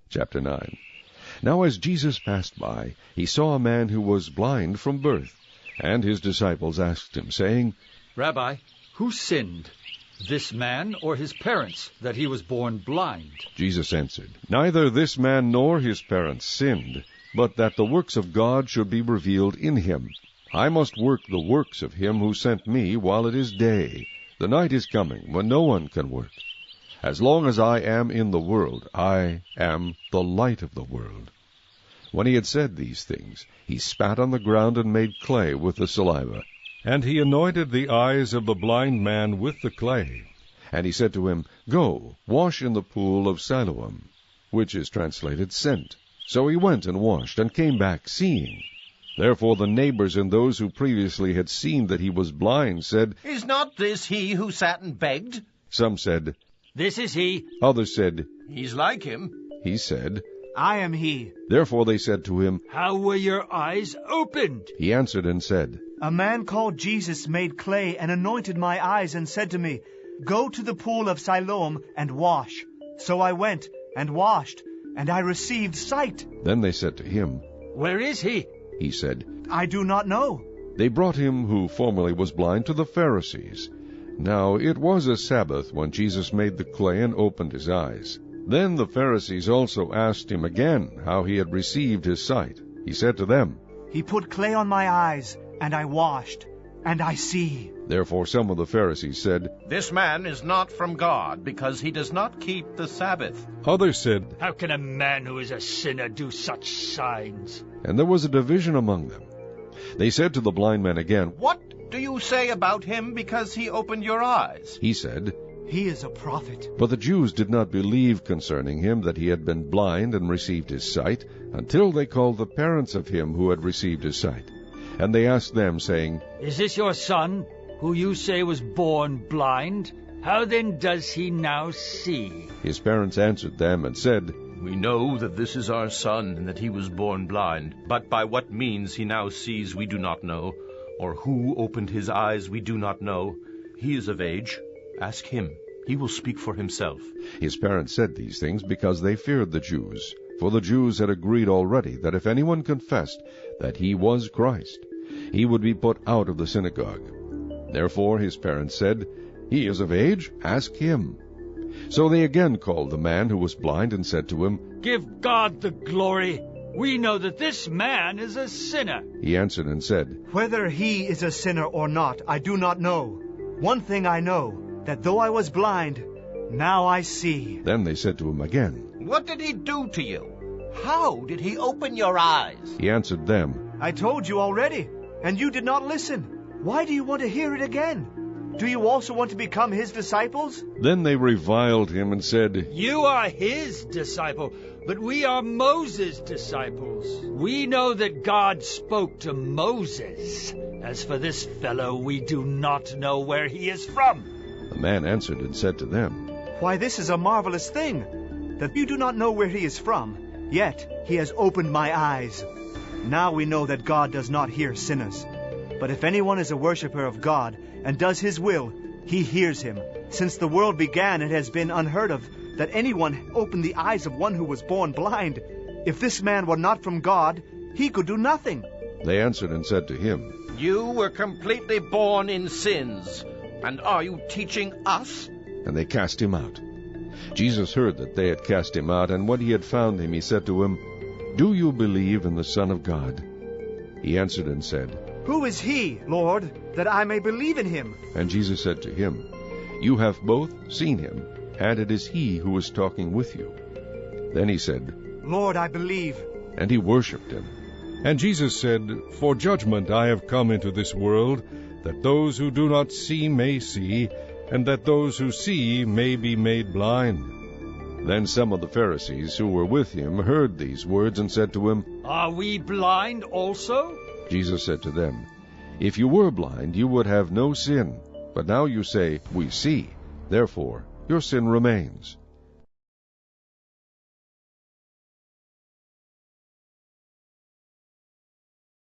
Chapter 9. Now as Jesus passed by, he saw a man who was blind from birth. And his disciples asked him, saying, Rabbi, who sinned, this man or his parents, that he was born blind? Jesus answered, Neither this man nor his parents sinned, but that the works of God should be revealed in him. I must work the works of him who sent me while it is day. The night is coming, when no one can work. As long as I am in the world, I am the light of the world. When he had said these things, he spat on the ground and made clay with the saliva. And he anointed the eyes of the blind man with the clay. And he said to him, Go, wash in the pool of Siloam, which is translated sent. So he went and washed, and came back seeing. Therefore the neighbors and those who previously had seen that he was blind said, Is not this he who sat and begged? Some said, This is he. Others said, He's like him. He said, I am he. Therefore they said to him, How were your eyes opened? He answered and said, A man called Jesus made clay and anointed my eyes and said to me, Go to the pool of Siloam and wash. So I went and washed, and I received sight. Then they said to him, Where is he? He said, I do not know. They brought him who formerly was blind to the Pharisees. Now it was a Sabbath when Jesus made the clay and opened his eyes. Then the Pharisees also asked him again how he had received his sight. He said to them, He put clay on my eyes, and I washed, and I see. Therefore some of the Pharisees said, This man is not from God, because he does not keep the Sabbath. Others said, How can a man who is a sinner do such signs? And there was a division among them. They said to the blind man again, What do you say about him because he opened your eyes? He said, He is a prophet. But the Jews did not believe concerning him that he had been blind and received his sight, until they called the parents of him who had received his sight. And they asked them, saying, Is this your son, who you say was born blind? How then does he now see? His parents answered them and said, We know that this is our son, and that he was born blind. But by what means he now sees we do not know, or who opened his eyes we do not know. He is of age. Ask him. He will speak for himself. His parents said these things because they feared the Jews. For the Jews had agreed already that if anyone confessed that he was Christ, he would be put out of the synagogue. Therefore his parents said, He is of age. Ask him. So they again called the man who was blind and said to him, Give God the glory. We know that this man is a sinner. He answered and said, Whether he is a sinner or not, I do not know. One thing I know, that though I was blind, now I see. Then they said to him again, What did he do to you? How did he open your eyes? He answered them, I told you already, and you did not listen. Why do you want to hear it again? Do you also want to become his disciples? Then they reviled him and said, You are his disciple, but we are Moses' disciples. We know that God spoke to Moses. As for this fellow, we do not know where he is from. The man answered and said to them, Why, this is a marvelous thing, that you do not know where he is from. Yet he has opened my eyes. Now we know that God does not hear sinners. But if anyone is a worshiper of God and does his will, he hears him. Since the world began, it has been unheard of that anyone opened the eyes of one who was born blind. If this man were not from God, he could do nothing. They answered and said to him, You were completely born in sins, and are you teaching us? And they cast him out. Jesus heard that they had cast him out, and when he had found him, he said to him, Do you believe in the Son of God? He answered and said, Who is he, Lord, that I may believe in him? And Jesus said to him, You have both seen him, and it is he who is talking with you. Then he said, Lord, I believe. And he worshipped him. And Jesus said, For judgment I have come into this world, that those who do not see may see, and that those who see may be made blind. Then some of the Pharisees who were with him heard these words and said to him, Are we blind also? Jesus said to them, If you were blind, you would have no sin. But now you say, We see. Therefore your sin remains.